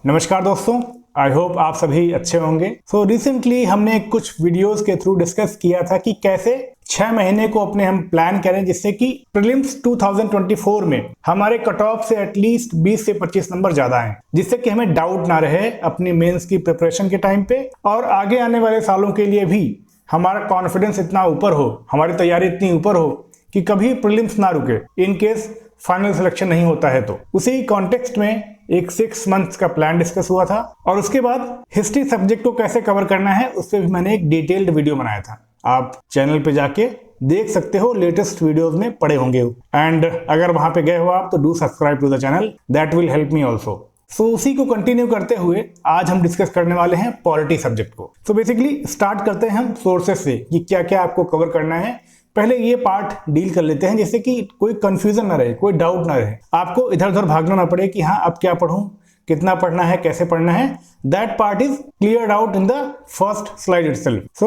नमस्कार दोस्तों, I hope आप सभी अच्छे होंगे। रिसेंटली हमने कुछ वीडियोस के थ्रू डिस्कस किया था कि कैसे 6 महीने को अपने हम प्लान करें जिससे कि प्रीलिम्स 2024 में हमारे कट ऑफ से एटलीस्ट 20 से 25 नंबर ज्यादा आए, जिससे कि हमें डाउट ना रहे अपनी मेंस की प्रिपरेशन के टाइम पे और आगे आने वाले सालों के लिए भी हमारा कॉन्फिडेंस इतना ऊपर हो, हमारी तैयारी इतनी ऊपर हो कि कभी प्रीलिम्स ना रुके इन केस फाइनल सिलेक्शन नहीं होता है। तो उसी कॉन्टेक्स्ट में एक 6 मंथ्स का प्लान डिस्कस हुआ था और उसके बाद हिस्ट्री सब्जेक्ट को कैसे कवर करना है उससे भी मैंने एक डिटेल्ड वीडियो बनाया था। आप चैनल पे जाके देख सकते हो, लेटेस्ट वीडियोस में पड़े होंगे। एंड अगर वहां पे गए हो आप तो do subscribe to the channel, that will help me also. उसी को कंटिन्यू करते हुए आज हम डिस्कस करने वाले हैं पॉलिटी सब्जेक्ट को। बेसिकली स्टार्ट करते हैं हम सोर्सेस से कि क्या क्या आपको कवर करना है। पहले ये पार्ट डील कर लेते हैं जिससे कि कोई कंफ्यूजन ना रहे, कोई डाउट ना रहे, आपको इधर उधर भागना ना पड़े कि हाँ अब क्या पढ़ूं, कितना पढ़ना है, कैसे पढ़ना है। That part is cleared out in the first slide itself.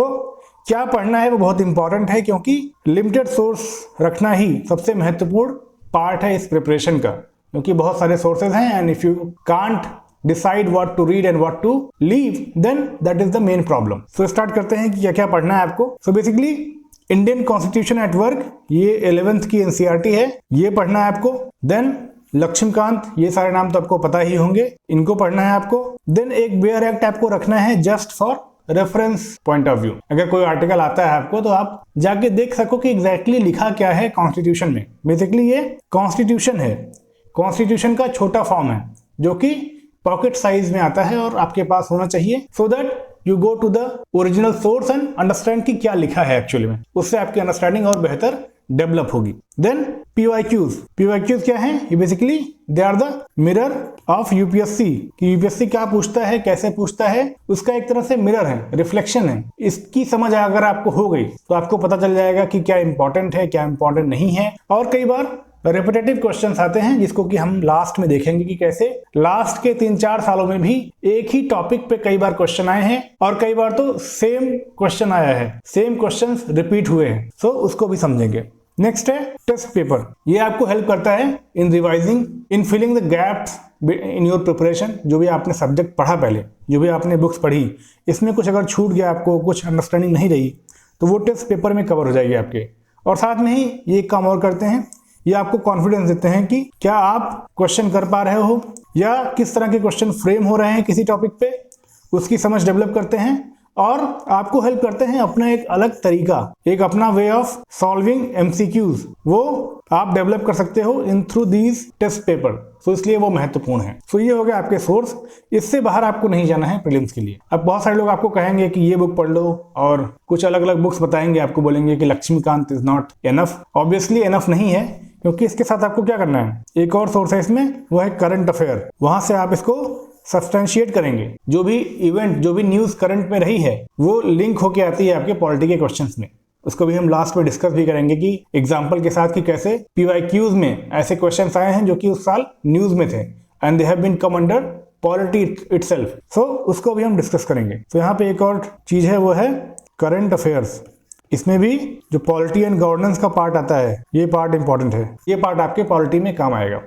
क्या पढ़ना है वो बहुत इंपॉर्टेंट है क्योंकि लिमिटेड सोर्स रखना ही सबसे महत्वपूर्ण पार्ट है इस प्रिपरेशन का, क्योंकि बहुत सारे सोर्सेज हैं and if you can't decide what to read and what to leave then that is the main problem. Start करते हैं कि क्या क्या पढ़ना है आपको। Basically Indian constitution at work, ये 11th की एनसीईआरटी है, ये पढ़ना है आपको। देन लक्ष्मीकांत, ये सारे नाम तो आपको पता ही होंगे, इनको पढ़ना है आपको। देन एक बेयर एक्ट आपको रखना है just for reference point of view. अगर कोई आर्टिकल आता है आपको तो आप जाके देख सको कि एग्जैक्टली लिखा क्या है कॉन्स्टिट्यूशन में। बेसिकली ये कॉन्स्टिट्यूशन है, कॉन्स्टिट्यूशन का छोटा फॉर्म है जो कि पॉकेट साइज में आता है और आपके पास होना चाहिए so that you go to the original source and understand कि क्या लिखा है एक्चुअली में। उससे आपकी अंडरस्टैंडिंग और बेहतर डेवलप होगी। देन पीवाईक्यूज क्या है? ये basically they are the mirror of UPSC कि यूपीएससी क्या पूछता है, कैसे पूछता है, उसका एक तरह से मिरर है, रिफ्लेक्शन है। इसकी समझ अगर आपको हो गई तो आपको पता चल जाएगा कि क्या इंपॉर्टेंट है, क्या इंपॉर्टेंट नहीं है। और कई बार रिपीटेटिव क्वेश्चंस आते हैं जिसको कि हम लास्ट में देखेंगे कि कैसे लास्ट के 3-4 सालों में भी एक ही टॉपिक पे कई बार क्वेश्चन आए हैं और कई बार तो सेम क्वेश्चन आया है, सेम क्वेश्चंस रिपीट हुए हैं। उसको भी समझेंगे। नेक्स्ट है टेस्ट पेपर। ये आपको हेल्प करता है in revising, in filling the gaps in your preparation. जो भी आपने सब्जेक्ट पढ़ा पहले, जो भी आपने बुक्स पढ़ी, इसमें कुछ अगर छूट गया, आपको कुछ अंडरस्टैंडिंग नहीं रही, तो वो टेस्ट पेपर में कवर हो जाएगी आपके। और साथ में ही ये एक काम और करते हैं, ये आपको कॉन्फिडेंस देते हैं कि क्या आप क्वेश्चन कर पा रहे हो या किस तरह के क्वेश्चन फ्रेम हो रहे हैं किसी टॉपिक पे, उसकी समझ डेवलप करते हैं और आपको हेल्प करते हैं अपना एक अलग तरीका, एक अपना वे ऑफ सॉल्विंग एमसीक्यूज, वो आप डेवलप कर सकते हो in through these test paper. इसलिए वो महत्वपूर्ण है। ये हो गया आपके सोर्स। इससे बाहर आपको नहीं जाना है प्रीलिम्स के लिए। अब बहुत सारे लोग आपको कहेंगे कि ये बुक पढ़ लो और कुछ अलग अलग बुक्स बताएंगे, आपको बोलेंगे कि Laxmikanth is not enough. Obviously enough नहीं है, क्योंकि इसके साथ आपको क्या करना है, एक और सोर्स है इसमें, वो है करंट अफेयर। वहां से आप इसको सब्सटेंशिएट करेंगे। जो भी इवेंट, जो भी न्यूज करंट में रही है वो लिंक होके आती है आपके पॉलिटी के क्वेश्चंस में। उसको भी हम लास्ट में डिस्कस भी करेंगे कि एग्जांपल के साथ कि कैसे पीवाईक्यूज में ऐसे क्वेश्चंस आए हैं जो कि उस साल न्यूज में थे and they have been come under polity itself. उसको भी हम डिस्कस करेंगे। यहाँ पे एक और चीज है, वो है करंट अफेयर्स। इसमें भी जो पॉलिटी एंड गवर्नेंस का पार्ट आता है, ये पार्ट इंपॉर्टेंट है, ये पार्ट आपके पॉलिटी में काम आएगा।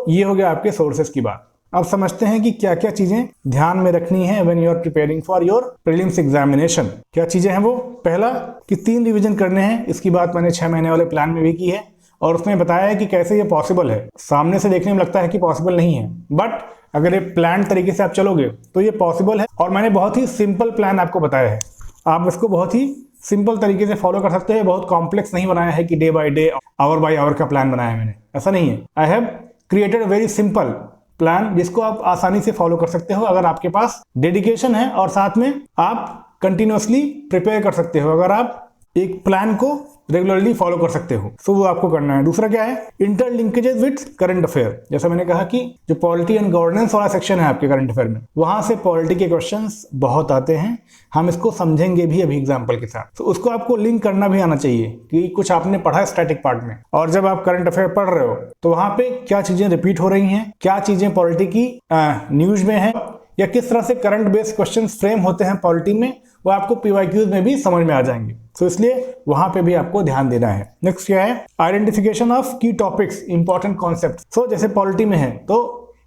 ये हो गया आपके सोर्सेस की बात। अब समझते हैं कि क्या क्या चीजें ध्यान में रखनी है when you are preparing for your prelims examination. क्या चीजें हैं वो? पहला कि 3 रिवीजन करने हैं। इसकी बात मैंने 6 महीने वाले प्लान में भी की है और उसमें बताया है कि कैसे ये पॉसिबल है। सामने से देखने में लगता है कि पॉसिबल नहीं है, बट अगर ये प्लान तरीके से आप चलोगे तो ये पॉसिबल है। और मैंने बहुत ही सिंपल प्लान आपको बताया है, आप इसको बहुत ही सिंपल तरीके से फॉलो कर सकते हैं। बहुत कॉम्प्लेक्स नहीं बनाया है कि day by day, hour by hour का प्लान बनाया है मैंने, ऐसा नहीं है। I have created a very simple plan जिसको आप आसानी से फॉलो कर सकते हो अगर आपके पास डेडिकेशन है और साथ में आप कंटिन्यूअसली प्रिपेयर कर सकते हो, अगर आप एक प्लान को रेगुलरली फॉलो कर सकते हो। वो आपको करना है। दूसरा क्या है? Interlinkages with current affair. जैसा मैंने कहा कि जो पॉलिटी एंड गवर्नेंस वाला सेक्शन है आपके करंट अफेयर में, वहां से पॉलिटी के क्वेश्चंस बहुत आते हैं। हम इसको समझेंगे भी अभी एग्जाम्पल के साथ। उसको आपको लिंक करना भी आना चाहिए कि कुछ आपने पढ़ा है स्टैटिक पार्ट में और जब आप करंट अफेयर पढ़ रहे हो तो वहां पे क्या चीजें रिपीट हो रही हैं, क्या चीजें पॉलिटी की न्यूज में है, या किस तरह से करंट बेस्ड क्वेश्चंस फ्रेम होते हैं पॉलिटी में, वो आपको पीवाईक्यूज में भी समझ में आ जाएंगे। इसलिए वहां पे भी आपको ध्यान देना है। नेक्स्ट क्या है? आइडेंटिफिकेशन ऑफ की टॉपिक्स, इंपॉर्टेंट कॉन्सेप्ट। जैसे पॉलिटी में है तो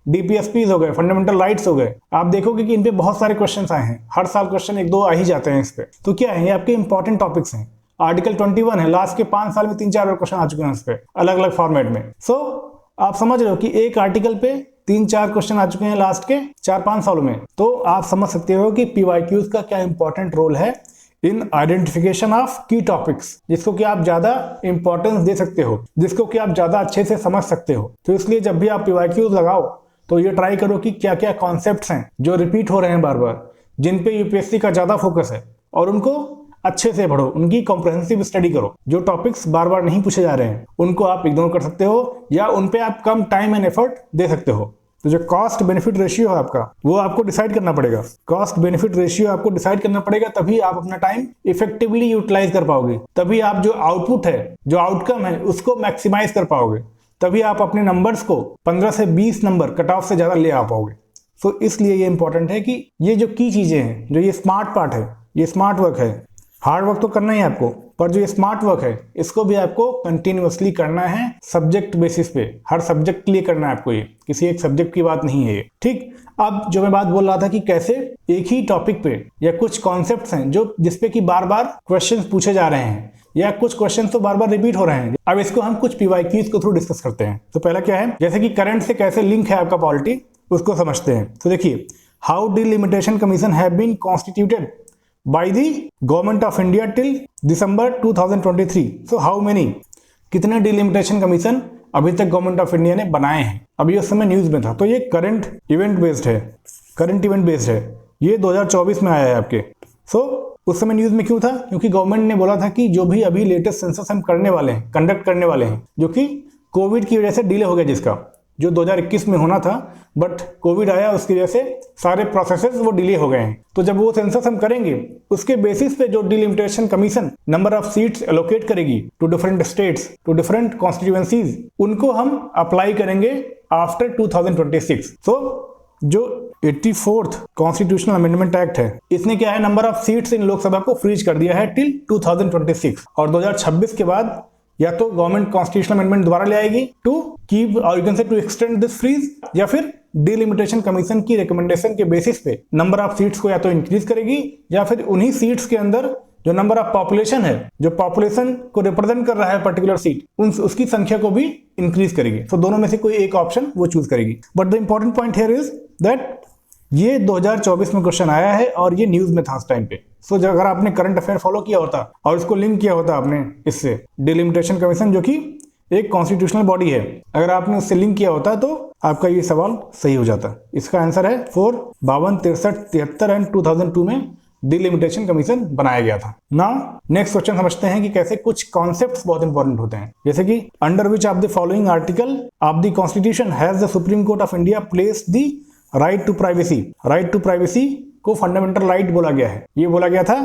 DPSPs हो गए, फंडामेंटल राइट्स हो गए, आप देखोगे कि इन पे बहुत सारे क्वेश्चंस आए हैं। हर साल क्वेश्चन एक दो आ ही जाते हैं इस पे। तो क्या है, ये आपके इंपॉर्टेंट टॉपिक्स हैं। आर्टिकल 21 है, लास्ट के 5 साल में 3-4 बार क्वेश्चन आ चुके हैं इस पे अलग अलग फॉर्मेट में। सो आप समझ रहे हो कि एक आर्टिकल पे 3-4 क्वेश्चन आ चुके हैं लास्ट के 4-5 सालों में। तो आप समझ सकते हो कि PYQs का क्या इंपॉर्टेंट रोल है इन आइडेंटिफिकेशन ऑफ की टॉपिक्स, जिसको कि आप ज्यादा इंपॉर्टेंस दे सकते हो, जिसको कि आप ज्यादा अच्छे से समझ सकते हो। तो इसलिए जब भी आप PYQs लगाओ तो ये ट्राई करो कि क्या क्या कॉन्सेप्ट्स हैं जो रिपीट हो रहे हैं बार बार, जिन पे यूपीएससी का ज्यादा फोकस है, और उनको अच्छे से पढ़ो, उनकी कॉम्प्रिहेंसिव स्टडी करो। जो टॉपिक्स बार बार नहीं पूछे जा रहे हैं उनको आप इग्नोर कर सकते हो या उन पे आप कम टाइम एंड एफर्ट दे सकते हो। तो जो कॉस्ट बेनिफिट रेशियो है आपका, वो आपको डिसाइड करना पड़ेगा। कॉस्ट बेनिफिट रेशियो आपको डिसाइड करना पड़ेगा, तभी आप अपना टाइम इफेक्टिवली यूटिलाइज कर पाओगे। तभी आप जो आउटपुट है, जो आउटकम है, उसको मैक्सिमाइज कर पाओगे। तभी आप अपने नंबर्स को 15 से 20 नंबर कट ऑफ से ज्यादा ले आ पाओगे। सो इसलिए ये इंपॉर्टेंट है कि ये जो की चीजें हैं, जो ये स्मार्ट पार्ट है, ये स्मार्ट वर्क है। हार्ड वर्क तो करना ही है आपको, पर जो ये स्मार्ट वर्क है इसको भी आपको कंटिन्यूअसली करना है, सब्जेक्ट बेसिस पे। हर सब्जेक्ट के लिए करना है आपको, ये किसी एक सब्जेक्ट की बात नहीं है ये, ठीक। अब जो मैं बात बोल रहा था कि कैसे एक ही टॉपिक पे या कुछ कॉन्सेप्ट्स हैं जो जिसपे कि बार बार क्वेश्चंस पूछे जा रहे हैं या कुछ क्वेश्चन तो बार बार रिपीट हो रहे हैं। अब इसको हम कुछ PYQs के थ्रू डिस्कस करते हैं। तो पहला क्या है, जैसे कि करंट से कैसे लिंक है आपका पॉलिटी, उसको समझते हैं। तो देखिए, how delimitation commission have been constituted by the government of India till December 2023. So how many, कितने डिलिमिटेशन कमीशन अभी तक गवर्नमेंट ऑफ इंडिया ने बनाए हैं। अभी उस समय न्यूज में था। तो ये करंट इवेंट बेस्ड है, करंट इवेंट बेस्ड है। ये 2024 में आया है आपके। सो उस समय न्यूज में क्यों था, क्योंकि गवर्नमेंट ने बोला था कि जो भी अभी लेटेस्ट सेंसस हम करने वाले हैं, कंडक्ट करने वाले हैं, जो कि कोविड की वजह से डिले हो गया, जिसका जो 2021 में होना था, बट कोविड आया, उसकी वजह से सारे प्रोसेसेस वो डिले हो गए हैं। तो जब वो सेंसस हम करेंगे, उसके बेसिस पे जो delimitation commission number of seats allocate करेगी to different states, to different constituencies, उनको हम अप्लाई करेंगे आफ्टर 2026। सो जो 84th कॉन्स्टिट्यूशनल अमेंडमेंट एक्ट है, इसने क्या है, number of seats in Lok Sabha को फ्रीज कर दिया है टिल 2026। और 2026 के बाद या तो गवर्नमेंट कॉन्स्टिट्यूशनल अमेंडमेंट दोबारा ले आएगी टू कीप और you can say to extend this freeze, या फिर डिलिमिटेशन कमीशन की रिकमेंडेशन के बेसिस पे नंबर ऑफ सीट्स को या तो इंक्रीज करेगी, या फिर उन्हीं सीट्स के अंदर जो नंबर ऑफ पॉपुलेशन है, जो पॉपुलेशन को रिप्रेजेंट कर रहा है पर्टिकुलर सीट, उसकी संख्या को भी इंक्रीज करेगी। तो दोनों में से कोई एक ऑप्शन वो चूज करेगी। But the important point here is that ये 2024 में क्वेश्चन आया है और ये न्यूज में था उस टाइम पे। सो अगर आपने करंट अफेयर फॉलो किया होता और इसको लिंक किया होता आपने इससे, डिलिमिटेशन कमीशन जो कि एक कॉन्स्टिट्यूशनल बॉडी है, अगर आपने उससे लिंक किया होता तो आपका ये सवाल सही हो जाता। इसका आंसर है 4, 52, 63, 73 एंड 2002 में डिलिमिटेशन कमीशन बनाया गया था। नाउ नेक्स्ट क्वेश्चन समझते हैं कि कैसे कुछ कॉन्सेप्ट्स बहुत इंपॉर्टेंट होते हैं। जैसे कि under which of the following article of the constitution has the supreme court of India placed the right to privacy. Right to privacy को फंडामेंटल राइट बोला गया है। ये बोला गया था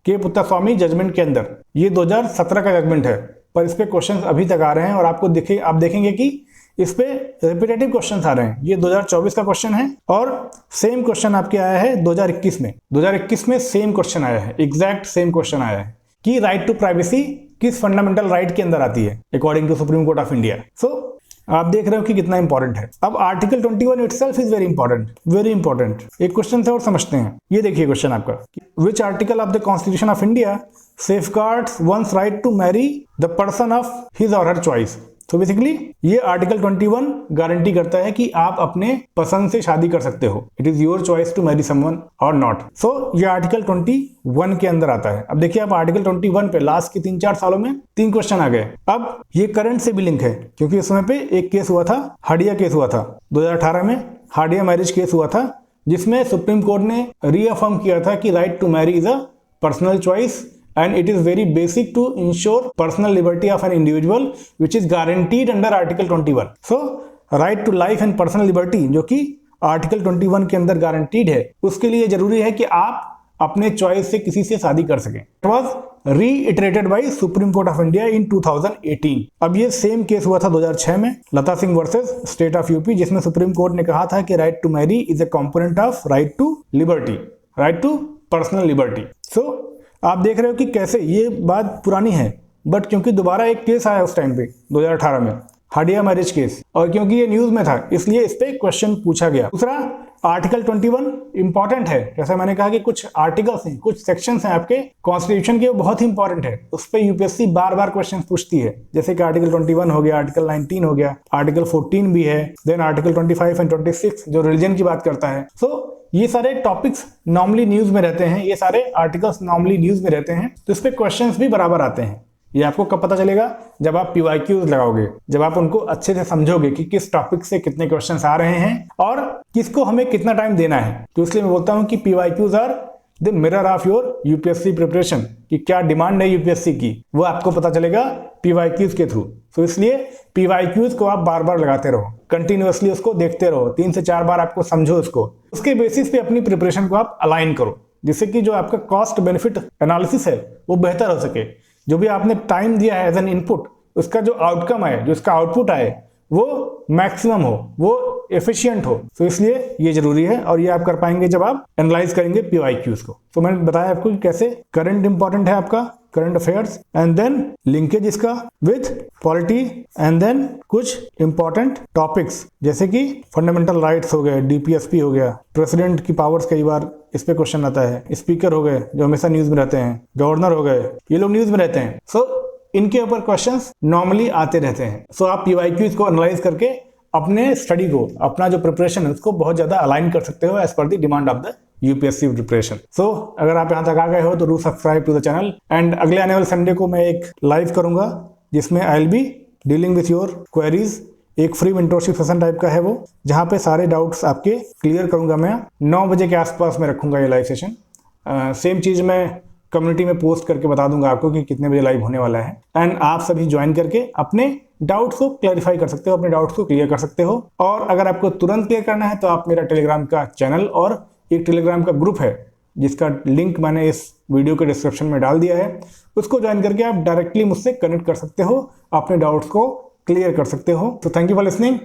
के पुत्तास्वामी जजमेंट के अंदर। ये 2017 का जजमेंट है, पर इस पे क्वेश्चंस अभी तक आ रहे हैं और आप देखेंगे कि इस पे रिपीटेटिव क्वेश्चंस आ रहे हैं। ये 2024 का क्वेश्चन है और सेम क्वेश्चन आपके आया है 2021 में। 2021 में सेम क्वेश्चन आया है, एग्जैक्ट सेम क्वेश्चन आया है कि राइट टू प्राइवेसी किस फंडामेंटल राइट के अंदर आती है according to Supreme court of India. So आप देख रहे हो कि कितना इंपॉर्टेंट है। अब article 21 itself is very important, very important. एक क्वेश्चन से और समझते हैं। ये देखिए क्वेश्चन आपका, which article of the constitution of India safeguards one's right to marry the person of his or her choice. तो बेसिकली ये आर्टिकल 21 गारंटी करता है कि आप अपने पसंद से शादी कर सकते हो। It is your choice to marry someone और नॉट। सो ये आर्टिकल 21 के अंदर आता है। अब देखिए, आप आर्टिकल 21 पे लास्ट के 3-4 सालों में 3 क्वेश्चन आ गए। अब ये करंट से भी लिंक है, क्योंकि उस समय पे एक केस हुआ था, हाडिया केस हुआ था 2018 में। हाडिया मैरिज केस हुआ था, जिसमें सुप्रीम कोर्ट ने रीअफर्म किया था कि right to marry is a personal choice and it is very basic to ensure personal liberty of an individual which is guaranteed under article 21. so right to life and personal liberty जो कि article 21 के अंदर guaranteed है, उसके लिए जरूरी है कि आप अपने चॉइस से किसी से शादी कर सकें। It was reiterated by Supreme Court of India in 2018। अब ये सेम केस हुआ था 2006 में, Lata Singh versus state of UP, जिसमें सुप्रीम कोर्ट ने कहा था कि right to marry is a component of right to liberty, right to personal liberty। so आप देख रहे हो कि कैसे ये बात पुरानी है, बट क्योंकि दोबारा एक केस आया उस टाइम पे 2018 में, हाडिया मैरिज केस, और क्योंकि ये न्यूज में था इसलिए इस पे क्वेश्चन पूछा गया। दूसरा, आर्टिकल 21 इंपॉर्टेंट है। जैसा मैंने कहा कि कुछ आर्टिकल्स हैं, कुछ सेक्शंस हैं आपके कॉन्स्टिट्यूशन के, वो बहुत ही इंपॉर्टेंट है, उस पर यूपीएससी बार बार क्वेश्चन पूछती है। जैसे कि आर्टिकल 21 हो गया, आर्टिकल 19 हो गया, आर्टिकल 14 भी है, देन आर्टिकल 25 एंड 26 जो रिलीजन की बात करता है। सो ये सारे टॉपिक्स नॉर्मली न्यूज में रहते हैं, ये सारे आर्टिकल्स नॉर्मली न्यूज में रहते हैं, तो इस पे क्वेश्चंस भी बराबर आते हैं। ये आपको कब पता चलेगा? जब आप PYQs लगाओगे, जब आप उनको अच्छे से समझोगे कि किस टॉपिक से कितने क्वेश्चंस आ रहे हैं और किसको हमें कितना टाइम देना है। तो इसलिए मैं बोलता हूं कि PYQs are the mirror of your UPSC preparation, कि क्या डिमांड है यूपीएससी की, वो आपको पता चलेगा PYQs के थ्रू। तो इसलिए PYQs को आप बार बार लगाते रहो, कंटिन्यूअसली उसको देखते रहो, 3 से 4 बार आपको समझो उसको, उसके बेसिस पे अपनी प्रिपरेशन को आप अलाइन करो, जिससे कि जो आपका कॉस्ट बेनिफिट एनालिसिस है वो बेहतर हो सके। जो भी आपने टाइम दिया है एज एन इनपुट, उसका जो आउटकम आए, जो इसका आउटपुट आए, वो मैक्सिमम हो, वो एफिशिएंट हो। तो इसलिए ये जरूरी है, और ये आप कर पाएंगे जब आप एनालाइज करेंगे PYQs को। तो मैंने बताया आपको कि कैसे करंट इंपॉर्टेंट है आपका, current affairs, and then linkage इसका विथ पॉलिटी, एंड देन कुछ इंपॉर्टेंट टॉपिक्स जैसे कि फंडामेंटल राइट्स हो गए, DPSP हो गया, प्रेसिडेंट की पावर्स, कई बार इस पे क्वेश्चन आता है, स्पीकर हो गए जो हमेशा न्यूज में रहते हैं, गवर्नर हो गए, ये लोग न्यूज में रहते हैं। सो इनके ऊपर क्वेश्चंस नॉर्मली आते रहते हैं। सो आप PYQs को एनालाइज करके अपने स्टडी को, अपना जो प्रिपरेशन है उसको बहुत ज्यादा अलाइन कर सकते हो as per the demand of the UPSC preparation. So अगर आप यहाँ तक आ गए हो तो do subscribe to the channel, and अगले आने वाले संडे को मैं एक लाइव करूंगा जिसमें I will be dealing with your queries. एक फ्री मेंटरशिप सेशन टाइप का है वो, जहाँ पे सारे डाउट्स आपके क्लियर करूंगा। मैं 9 बजे के आसपास में रखूंगा ये लाइव सेशन। सेम चीज मैं कम्युनिटी में पोस्ट करके बता दूंगा आपको कि कितने बजे लाइव होने वाला है, एंड आप सभी ज्वाइन करके अपने डाउट्स को क्लैरिफाई कर सकते हो, अपने डाउट्स को क्लियर कर सकते हो। और अगर आपको तुरंत क्लियर करना है तो आप मेरा टेलीग्राम का चैनल और एक टेलीग्राम का ग्रुप है जिसका लिंक मैंने इस वीडियो के डिस्क्रिप्शन में डाल दिया है, उसको ज्वाइन करके आप डायरेक्टली मुझसे कनेक्ट कर सकते हो, अपने डाउट्स को क्लियर कर सकते हो। तो थैंक यू फॉर लिसनिंग।